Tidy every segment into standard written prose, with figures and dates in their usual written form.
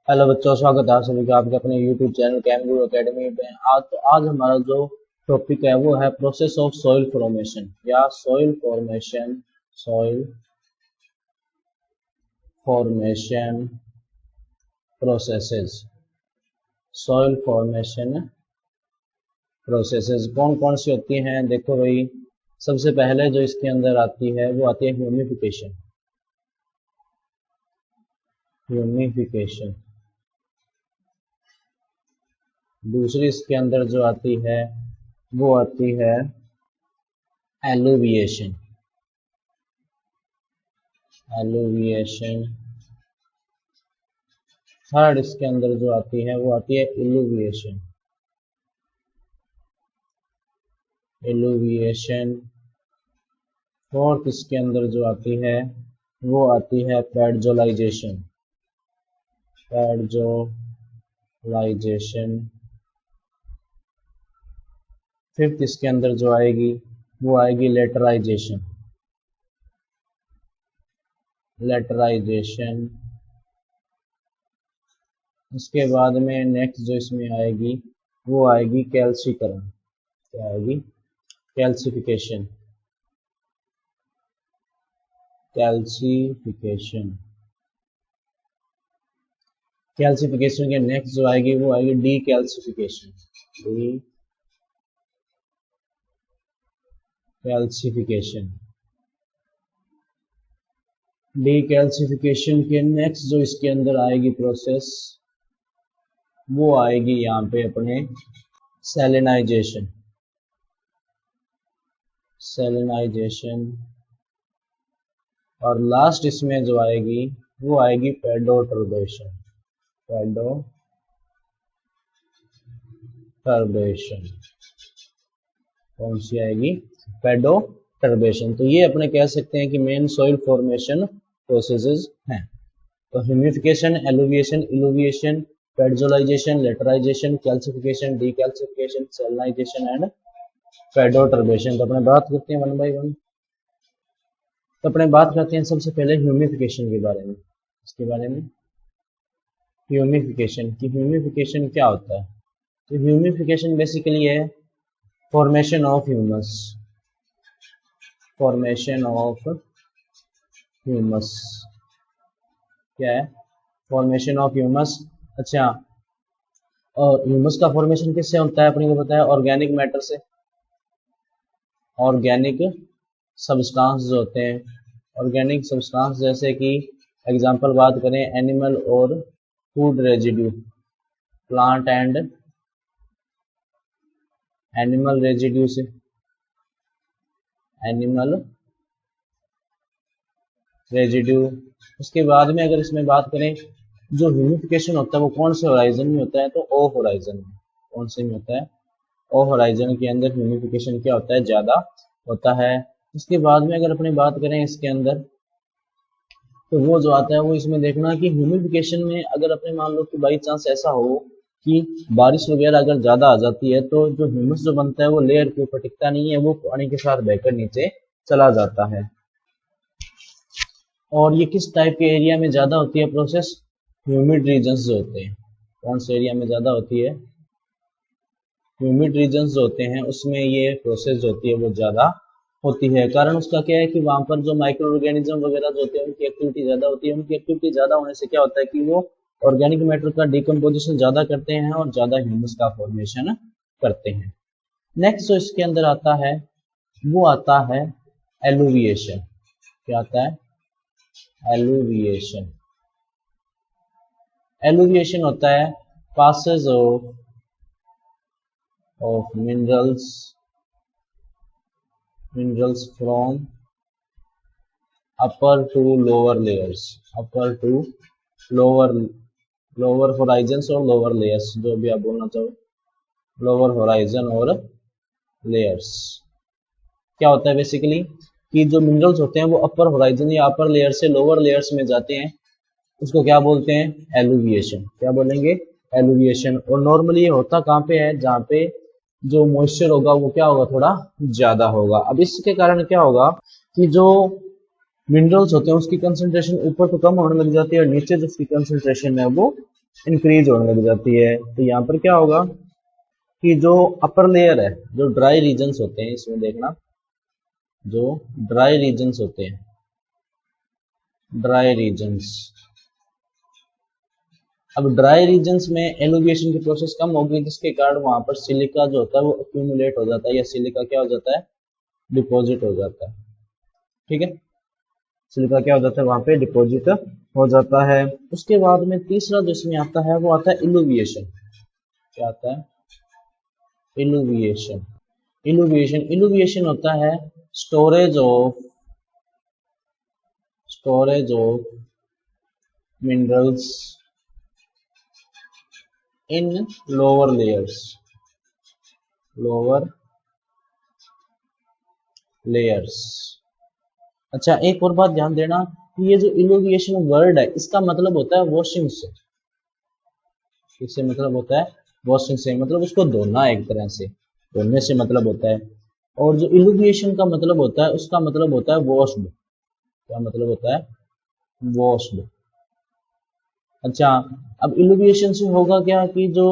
Hello बच्चों, स्वागत है आप सभी का आपके अपने यूट्यूब चैनल कैमरू एकेडमी में। आज हमारा जो टॉपिक है वो है प्रोसेस ऑफ सॉइल फॉर्मेशन या soil formation processes. Soil formation processes कौन कौन सी होती हैं? देखो भाई, सबसे पहले जो इसके अंदर आती है वो आती है ह्यूमिफिकेशन। दूसरी इसके अंदर जो आती है वो आती है एलुविएशन। थर्ड इसके अंदर जो आती है वो आती है इलुविएशन। फोर्थ इसके अंदर जो आती है वो आती है पैडजोलाइजेशन। फिफ्थ इसके अंदर जो आएगी वो आएगी लेटराइजेशन। उसके बाद में नेक्स्ट जो इसमें आएगी वो आएगी कैल्सीकरण। क्या आएगी? कैल्सिफिकेशन के नेक्स्ट जो आएगी वो आएगी डीकैल्सिफिकेशन। डीकैल्सिफिकेशन के नेक्स्ट जो इसके अंदर आएगी प्रोसेस वो आएगी यहाँ पे अपने सैलिनाइजेशन। और लास्ट इसमें जो आएगी वो आएगी पेडोटर्बेशन। कौन सी आएगी? पेडोटर्बेशन। तो ये अपने कह सकते हैं कि मेन सॉइल फॉर्मेशन प्रोसेसेस हैं। तो humification, eluviation, illuviation, podzolization, laterization, calcification, decalcification, salinization and pedoturbation. तो अपने बात करते हैं वन बाय वन। तो अपने बात करते हैं सबसे पहले ह्यूमिफिकेशन के बारे में। इसके बारे में ह्यूमिफिकेशन क्या होता है? तो ह्यूमिफिकेशन बेसिकली है फॉर्मेशन ऑफ ह्यूमस। क्या है? Formation of humus. अच्छा, और ह्यूमस का फॉर्मेशन किससे होता है? अपने को पता है ऑर्गेनिक मैटर से। ऑर्गेनिक सब्सटेंस जो होते हैं, ऑर्गेनिक सब्सटेंस जैसे कि एग्जांपल बात करें एनिमल और food residue, plant and animal residue से, उसके बाद में अगर इसमें बात करें जो ह्यूमिफिकेशन होता है वो कौन से होराइजन में होता है? तो ओ होराइजन में। कौन से में होता है? ओ होराइजन के अंदर ह्यूमिफिकेशन क्या होता है? ज्यादा होता है। उसके बाद में अगर अपनी बात करें इसके अंदर तो वो जो आता है वो इसमें देखना कि ह्यूमिफिकेशन में अगर अपने मान लो कि बाई चांस ऐसा हो कि बारिश वगैरह अगर ज्यादा आ जाती है तो जो ह्यूमस जो बनता है वो लेयर के ऊपर टिकता नहीं है, वो पानी के साथ बहकर नीचे चला जाता है। और ये किस टाइप के एरिया में ज्यादा होती है प्रोसेस? ह्यूमिड रीजन्स जो होते हैं। कौन से एरिया में ज्यादा होती है? ह्यूमिड रीजन्स जो होते हैं उसमें ये प्रोसेस जो होती है वो ज्यादा होती है। कारण उसका क्या है कि वहां पर जो माइक्रो ऑर्गेनिज्म वगैरह जो होते हैं उनकी एक्टिविटी ज्यादा होती है। उनकी एक्टिविटी ज्यादा होने से क्या होता है कि वो ऑर्गेनिक मैटर का डिकम्पोजिशन ज्यादा करते हैं और ज्यादा ह्यूमस का फॉर्मेशन करते हैं। नेक्स्ट जो इसके अंदर आता है वो आता है एलुविएशन। क्या आता है? एलुविएशन होता है passage of minerals from upper to lower layers, lower horizons और lower layers, जो भी आप बोलना चाहो, lower horizon और layers। क्या होता है बेसिकली कि जो मिनरल्स होते हैं वो अपर होराइजन या अपर लेयर से लोअर लेयर्स में जाते हैं, उसको क्या बोलते हैं? एलुविएशन। क्या बोलेंगे? एलुविएशन। और नॉर्मली ये होता कहाँ पे है? जहाँ पे जो मॉइस्चर होगा वो क्या होगा? थोड़ा ज्यादा होगा। अब इसके कारण क्या होगा कि जो मिनरल्स होते हैं उसकी कंसंट्रेशन ऊपर तो कम होने लग जाती है और नीचे जो उसकी कंसंट्रेशन है वो इंक्रीज होने लग जाती है। तो यहाँ पर क्या होगा कि जो अपर लेयर है, जो ड्राई रीजन्स होते हैं, इसमें देखना जो ड्राई रीजन्स होते हैं, ड्राई रीजन्स, अब ड्राई रीजन्स में एलोविएशन की प्रोसेस कम होगी, जिसके कारण वहां पर सिलिका जो होता है वो अक्यूमुलेट हो जाता है, या सिलिका क्या हो जाता है, डिपॉजिट हो जाता है। ठीक है, सिलिका क्या हो जाता है, वहां पे डिपॉजिट हो जाता है। उसके बाद में तीसरा जो इसमें आता है वो आता है इल्यूविएशन। क्या आता है, इल्यूविएशन। इल्यूविएशन होता है storage of minerals in lower layers. अच्छा, एक और बात ध्यान देना कि ये जो इल्यूविएशन वर्ड है, इसका मतलब होता है वॉशिंग से। इससे मतलब होता है वॉशिंग से, मतलब उसको धोना, एक तरह से धोने से मतलब होता है। और जो इल्यूविएशन का मतलब होता है, उसका मतलब होता है वॉश्ड। क्या मतलब होता है, वॉश्ड। अच्छा, अब इल्यूविएशन से होगा क्या कि जो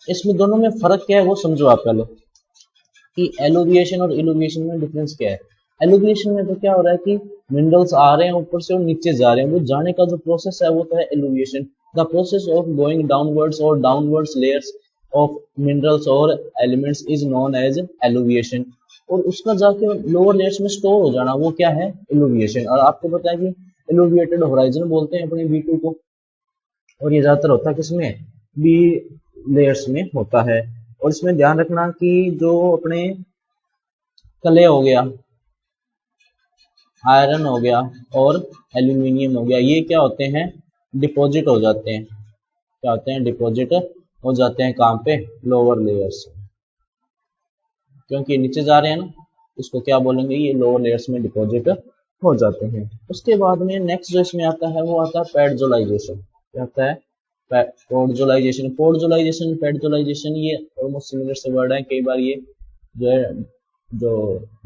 इसमें दोनों में फर्क क्या है वो समझो आप पहले, कि एलोविएशन और इल्यूविएशन में डिफरेंस क्या है। एलोविएशन में तो क्या हो रहा है कि मिनरल्स आ रहे हैं ऊपर से और नीचे जा रहे हैं, वो जाने का जो प्रोसेस है वो तो है eluviation. The process of going downwards और डाउनवर्ड्स लेयर्स ऑफ मिनरल्स और elements is known as eluviation. और उसका जाके लोअर लेयर्स में स्टोर हो जाना, वो क्या है, एलोविएशन। और आपको पता है कि एलोविएटेड होराइजन बोलते हैं अपने V2 को, और ये ज्यादातर होता है किसमें, बी लेयर्स में होता है। और इसमें ध्यान रखना कि जो अपने क्ले हो गया, आयरन हो गया और एल्यूमिनियम हो गया, ये क्या होते हैं, डिपॉजिट हो जाते हैं। क्या होते हैं, डिपॉजिट हो जाते हैं कहाँ पे, लोअर लेयर्स, क्योंकि नीचे जा रहे हैं ना, इसको क्या बोलेंगे, ये लोअर लेयर्स में डिपॉजिट हो जाते हैं। उसके बाद में नेक्स्ट जो इसमें आता है वो आता है पैडजोलाइजेशन। क्या आता है, पैडजोलाइजेशन, ये ऑलमोस्ट सिमिलर से वर्ड है, कई बार ये जो है जो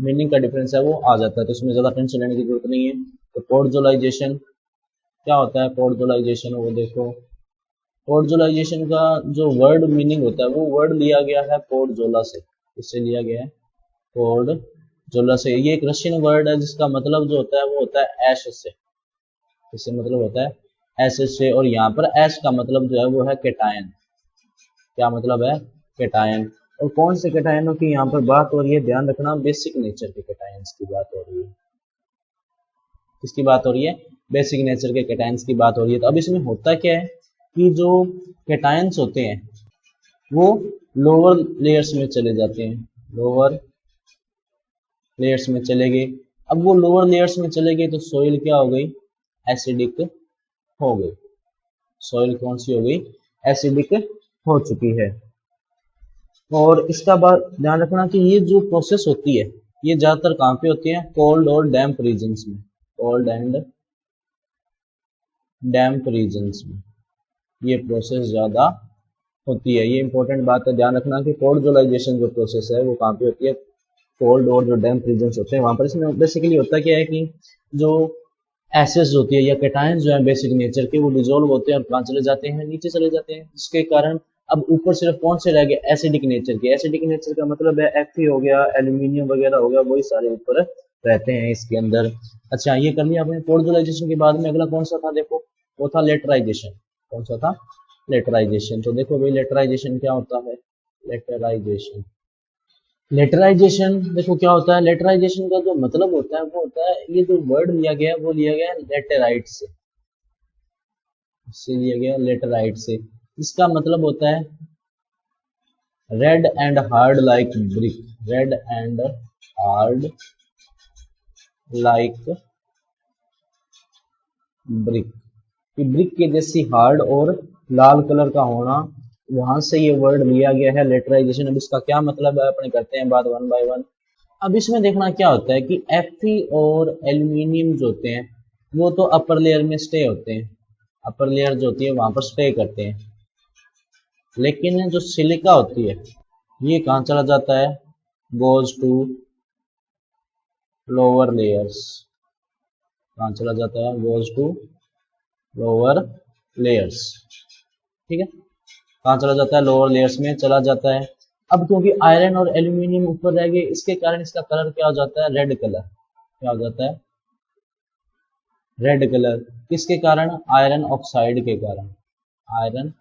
मीनिंग का डिफरेंस है वो आ जाता है, तो इसमें ज्यादा टेंशन लेने की जरूरत नहीं है। तो पैडजोलाइजेशन क्या होता है, पैडजोलाइजेशन वो देखो, पैडजोलाइजेशन का जो वर्ड मीनिंग होता है वो वर्ड लिया गया है पैडजोला से। इससे लिया गया है पैडजोला से। ये एक रशियन वर्ड है जिसका मतलब जो होता है वो होता है ऐश से। इससे मतलब होता है एसिड से, और यहाँ पर एश का मतलब जो है वो है केटायन। क्या मतलब है, केटायन। और कौन से केटायनों की यहाँ पर बात हो रही है, ध्यान रखना, बेसिक नेचर के केटायंस की बात हो रही है। किसकी बात हो रही है, बेसिक नेचर के केटायंस की बात हो रही है। तो अब इसमें होता क्या है कि जो केटायंस होते हैं वो लोअर लेयर्स में चले जाते हैं, लोअर लेयर्स में चले गए। अब वो लोअर लेयर्स में चले गए तो सोइल क्या हो गई, एसिडिक हो गई। सॉइल कौन सी हो गई, एसिडिक हो चुकी है। और इसका बात ध्यान रखना कि ये जो प्रोसेस होती है ये ज्यादातर कहाँ पे होती है, कोल्ड और डैम्प रीजन्स में, कोल्ड एंड डैम्प रीजन्स में ये प्रोसेस ज्यादा होती है। ये इंपॉर्टेंट बात है, ध्यान रखना कि पैडजोलाइजेशन जो प्रोसेस है वो कहाँ पे होती है, कोल्ड और जो डैम्प रीजन्स होते हैं वहां पर। इसमें बेसिकली होता क्या है कि जो एसिड्स होती है या केटायंस जो है बेसिक नेचर के, वो डिजोल्व होते हैं और कहाँ चले जाते हैं, नीचे चले जाते हैं, जिसके कारण अब ऊपर सिर्फ कौन से रह गए, एसिडिक नेचर के। एसिडिक नेचर का मतलब है Fe हो गया, एल्यूमिनियम वगैरह हो गया, वही सारे ऊपर रहते हैं इसके अंदर। अच्छा, ये कर लिया आपने पैडजोलाइजेशन के बाद में। अगला कौन सा था देखो, वो था लेटराइजेशन। कौन सा था, लेटराइजेशन। तो देखो भाई लेटराइजेशन क्या होता है, लेटराइजेशन, लेटराइजेशन देखो क्या होता है। लेटराइजेशन का जो मतलब होता है वो होता है, ये जो वर्ड लिया गया है वो लिया गया है लेटेराइट से, इससे लिया गया लेटेराइट से। इसका मतलब होता है red and hard like brick, red and hard like brick, brick के जैसी हार्ड और लाल कलर का होना, वहां से ये वर्ड लिया गया है लेटराइजेशन। अब इसका क्या मतलब है अपने करते हैं बात वन बाय वन। अब इसमें देखना क्या होता है कि Fe और एल्यूमिनियम जो होते हैं वो तो अपर लेयर में स्टे होते हैं, अपर लेयर जो होती है वहां पर स्टे करते हैं, लेकिन जो सिलिका होती है ये कहाँ चला जाता है, गोज टू लोअर लेयर्स। कहाँ चला जाता है, गोज टू लोअर लेयर्स। ठीक है, कहाँ चला जाता है, लोअर लेयर्स में चला जाता है। अब क्योंकि आयरन और एल्यूमिनियम ऊपर रह गए, इसके कारण इसका कलर क्या हो जाता है, रेड कलर। क्या हो जाता है, रेड कलर। किसके कारण, आयरन ऑक्साइड के कारण। आयरन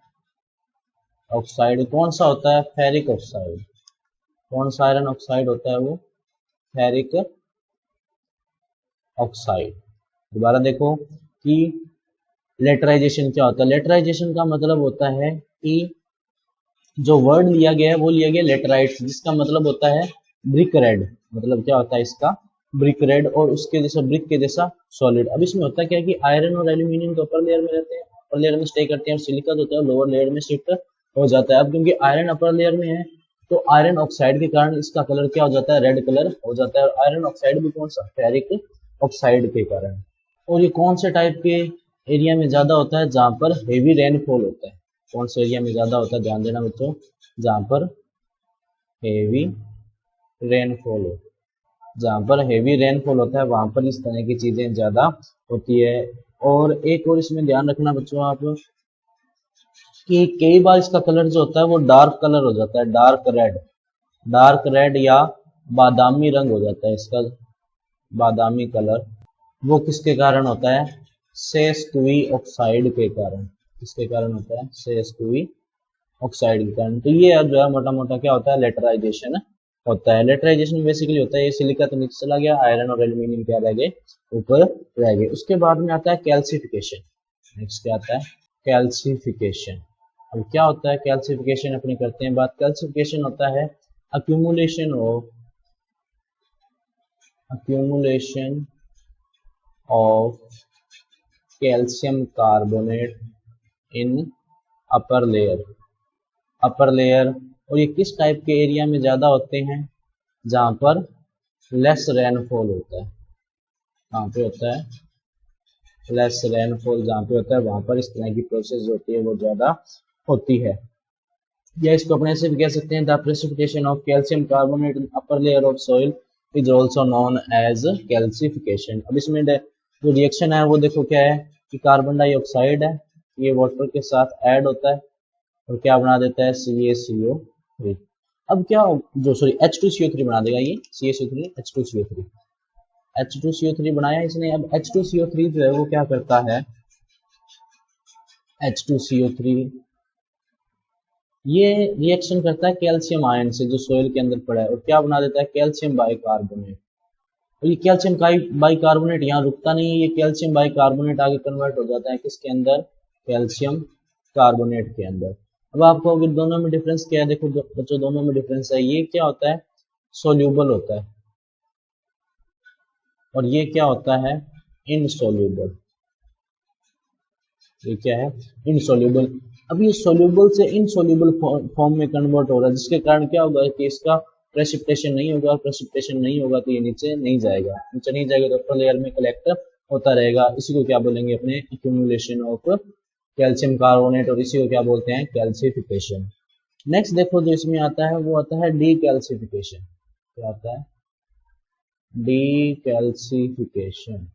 ऑक्साइड कौन सा होता है, फेरिक ऑक्साइड। कौन सा आयरन ऑक्साइड होता है, वो फेरिक ऑक्साइड। दोबारा देखो कि लेटराइजेशन क्या होता है। लेटराइजेशन का मतलब होता है कि जो वर्ड लिया गया है वो लिया गया लेटराइट, जिसका मतलब होता है ब्रिक रेड। मतलब क्या होता है इसका, ब्रिक रेड, और उसके जैसा ब्रिक के जैसा सॉलिड। अब इसमें होता क्या है कि आयरन और एल्यूमिनियम के अपर लेयर में रहते हैं, अपर लेयर में स्टे करते हैं, और सिलिका जो होता है लोअर लेयर में शिफ्ट हो जाता है। अब क्योंकि आयरन अपर लेयर में है तो आयरन ऑक्साइड के कारण इसका कलर क्या हो जाता है, रेड कलर हो जाता है। और आयरन ऑक्साइड भी कौन सा, फेरिक ऑक्साइड के कारण। और ये कौन से टाइप के एरिया में ज्यादा होता है, जहां पर हेवी रेनफॉल होता है। कौन से एरिया में ज्यादा होता है, ध्यान देना बच्चों, जहां पर हेवी रेनफॉल हो। जहां पर हेवी रेनफॉल होता है वहां पर इस तरह की चीजें ज्यादा होती है। और एक और इसमें ध्यान रखना बच्चों आप, कि कई बार इसका कलर जो होता है वो डार्क कलर हो जाता है, डार्क रेड। डार्क रेड या बादामी रंग हो जाता है इसका, बादामी कलर। वो किसके कारण होता है, सेस्क्वी ऑक्साइड के कारण। किसके कारण होता है, सेस्क्वी ऑक्साइड के कारण। तो ये जो है मोटा मोटा क्या होता है, लेटराइजेशन होता है। लेटराइजेशन बेसिकली होता है, ये सिलिका तो नीचे चला गया, आयरन और एल्यूमिनियम क्या रह गए, ऊपर रह गए। उसके बाद में आता है कैल्सिफिकेशन। नेक्स्ट क्या आता है, कैल्सिफिकेशन। अब क्या होता है कैल्सिफिकेशन, अपने करते हैं बात। कैल्सिफिकेशन होता है accumulation of calcium carbonate in upper layer। Upper layer. और ये किस टाइप के एरिया में ज्यादा होते हैं, जहां पर लेस रेनफॉल होता है। कहाँ पे होता है, लेस रेनफॉल जहां पे होता है वहां पर इस तरह की प्रोसेस होती है वो ज्यादा होती है। या इसको अपने से भी कह सकते हैं, the precipitation of calcium carbonate in upper layer of soil is also known as calcification. अब इसमें जो रिएक्शन है वो देखो क्या है, कि कार्बन डाइऑक्साइड है, ये वाटर के साथ ऐड होता है और क्या बना देता है, CaCO3। अब क्या जो सॉरी H2CO3 बना देगा, ये CaCO3 H2CO3 H2CO3 बनाया इसने। अब H2CO3 जो है वो क्या करता है, H2CO3 ये रिएक्शन करता है कैल्शियम आयन से जो सोयल के अंदर पड़ा है, और क्या बना देता है, कैल्शियम बाइकार्बोनेट। और ये कैल्शियम बाइकार्बोनेट यहाँ रुकता नहीं है, ये कैल्शियम बाइकार्बोनेट आगे कन्वर्ट हो जाता है किसके अंदर, कैल्शियम कार्बोनेट के अंदर। अब आपको अगर दोनों में डिफरेंस क्या है, देखो बच्चों दोनों में डिफरेंस है। ये क्या होता है, सोल्यूबल होता है, और ये क्या होता है, इनसोल्यूबल। ये क्या है, इनसोल्यूबल। अब ये सोल्यूबल से इनसोल्यूबल फॉर्म में कन्वर्ट हो रहा है, जिसके कारण क्या होगा कि इसका प्रेसिपिटेशन नहीं होगा, और प्रेसिपिटेशन नहीं होगा तो ये नीचे नहीं जाएगा, नीचे नहीं जाएगा तो अपर लेयर में कलेक्ट होता रहेगा। इसी को क्या बोलेंगे अपने, एक्यूमुलेशन ऑफ कैल्शियम कार्बोनेट, और इसी को क्या बोलते हैं, कैल्सिफिकेशन। नेक्स्ट देखो जो इसमें आता है वो आता है डीकैल्सिफिकेशन। क्या आता है, डीकैल्सिफिकेशन।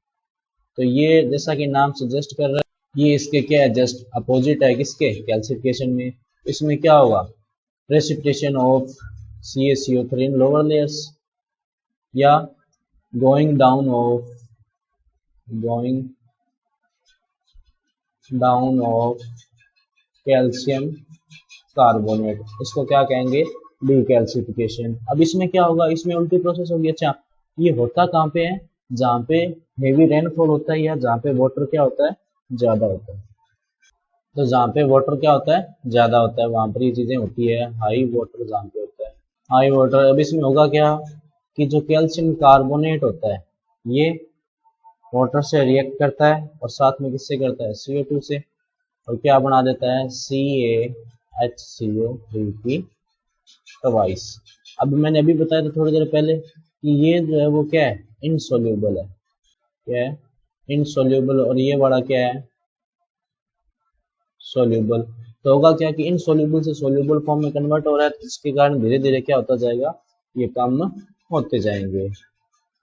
तो ये जैसा कि नाम सजेस्ट कर रहा है, ये इसके क्या है, जस्ट अपोजिट है किसके, कैल्सिफिकेशन में। इसमें क्या होगा, precipitation of CaCO3 in lower layers, या going down of calcium carbonate, इसको क्या कहेंगे, डीकैल्सिफिकेशन। अब इसमें क्या होगा, इसमें उल्टी प्रोसेस होगी। अच्छा ये होता कहाँ पे है, जहाँ पे हेवी रेनफॉल होता है, या जहाँ पे वाटर क्या होता है, ज्यादा होता है। तो जहाँ पे वाटर क्या होता है, ज्यादा होता है, वहां पर ये चीजें होती है। हाई वाटर जहाँ पे होता है, हाई वाटर। अब इसमें होगा क्या, कि जो कैल्शियम कार्बोनेट होता है ये वाटर से रिएक्ट करता है, और साथ में किससे करता है, CO2 से, और क्या बना देता है, CaHCO3 की ट्वाइस। अब मैंने अभी बताया था थोड़ी देर पहले कि ये जो है वो क्या है, इनसोल्यूबल है। क्या है, इनसोल्यूबल। और ये वाला क्या है, सोल्यूबल। तो होगा क्या कि इनसोल्यूबल से सोल्यूबल फॉर्म में कन्वर्ट हो रहा है, जिसके कारण धीरे धीरे क्या होता जाएगा, ये कम होते जाएंगे।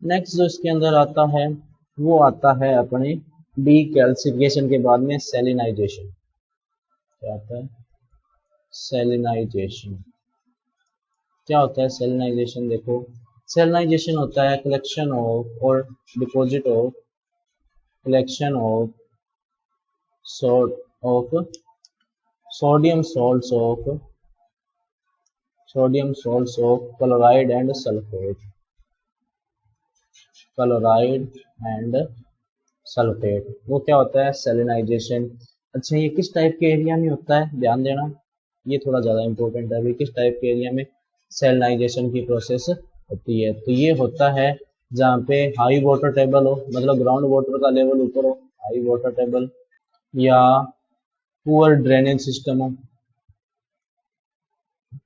नेक्स्ट जो इसके अंदर आता है वो आता है अपने डीकैल्सिफिकेशन के बाद में सैलिनाइजेशन। क्या होता है सेलिनाइजेशन। क्या होता है सेलिनाइजेशन? देखो, सेलिनाइजेशन होता है कलेक्शन ऑफ और deposit of collection of salt of sodium salts of chloride and sulfate, वो क्या होता है सेलिनाइजेशन। अच्छा, ये किस टाइप के एरिया में होता है, ध्यान देना, ये थोड़ा ज़्यादा इंपॉर्टेंट है। अभी किस टाइप के एरिया में सेलिनाइजेशन की प्रोसेस होती है? तो ये होता है जहाँ पे हाई वाटर टेबल हो, मतलब ग्राउंड वाटर का लेवल ऊपर हो, हाई वाटर टेबल, या पुअर ड्रेनेज सिस्टम हो,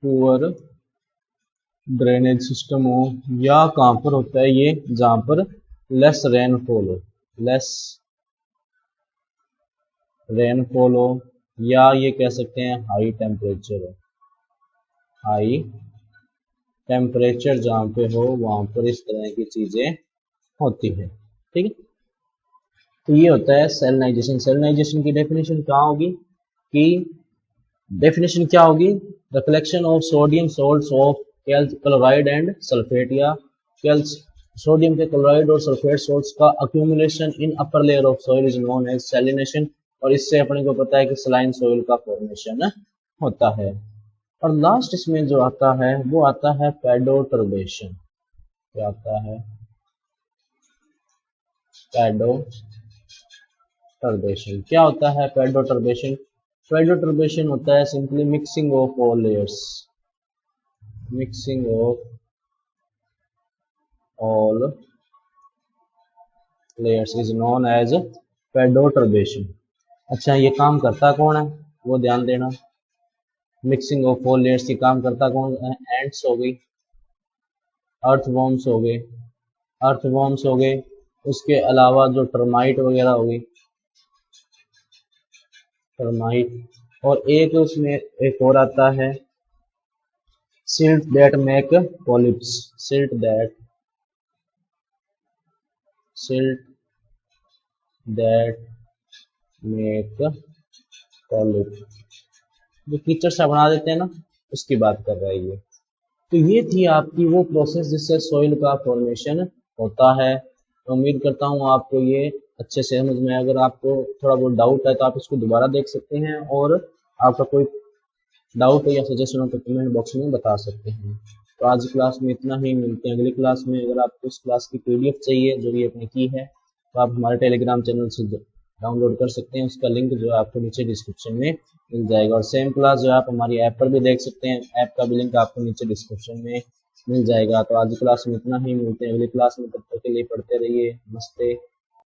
पुअर ड्रेनेज सिस्टम हो, या कहाँ पर होता है ये जहाँ पर लेस रेनफॉल हो, लेस रेनफॉल हो, या ये कह सकते हैं हाई टेम्परेचर हो, हाई टेम्परेचर जहाँ पे हो वहां पर इस तरह की चीजें होती है। ठीक है, तो ये होता है सेलिनाइजेशन। सेलिनाइजेशन की डेफिनेशन क्या होगी कि डेफिनेशन क्या होगी? The collection of sodium salts of chloride and sulphate, या सोडियम के क्लोराइड और सल्फेट सॉल्ट्स का accumulation in upper layer of soil is known as salination. और इससे अपने को पता है कि सलाइन सॉइल का फॉर्मेशन होता है। और लास्ट इसमें जो आता है वो आता है पेडोटर्बेशन। क्या आता है? पेडोटर्बेशन। क्या होता है पेडोटर्बेशन? पेडोटर्बेशन होता है simply mixing of all layers, mixing of all layers is known as pedoturbation. अच्छा, ये काम करता कौन है वो ध्यान देना। मिक्सिंग ऑफ ऑल लेयर्स की काम करता कौन है? एंट्स हो गई, अर्थवॉर्म्स हो गए, अर्थवॉर्म्स हो गए, उसके अलावा जो टर्माइट वगैरह हो गई, टर्माइट, और एक उसमें एक और आता है silt that make polyps, silt that make polyp, जो कीचड़ सा बना देते हैं ना, उसकी बात कर रहा है ये। तो ये थी आपकी वो प्रोसेस जिससे सॉइल का फॉर्मेशन होता है। तो उम्मीद करता हूँ आपको ये अच्छे से समझ में। अगर आपको थोड़ा बहुत डाउट है तो आप इसको दोबारा देख सकते हैं, और आपका कोई डाउट हो या सजेशन हो तो कमेंट बॉक्स में बता सकते हैं। तो आज की क्लास में इतना ही, मिलते हैं अगली क्लास में। अगर आपको इस क्लास की PDF चाहिए जो भी अपने की है, तो आप हमारे टेलीग्राम चैनल से डाउनलोड कर सकते हैं। उसका लिंक जो है आपको नीचे डिस्क्रिप्शन में मिल जाएगा। और सेम क्लास जो है आप हमारी ऐप पर भी देख सकते हैं, ऐप का भी लिंक आपको नीचे डिस्क्रिप्शन में मिल जाएगा। तो आज की क्लास में इतना ही, मिलते हैं अगली क्लास में। तब तक के लिए पढ़ते रहिए। नमस्ते।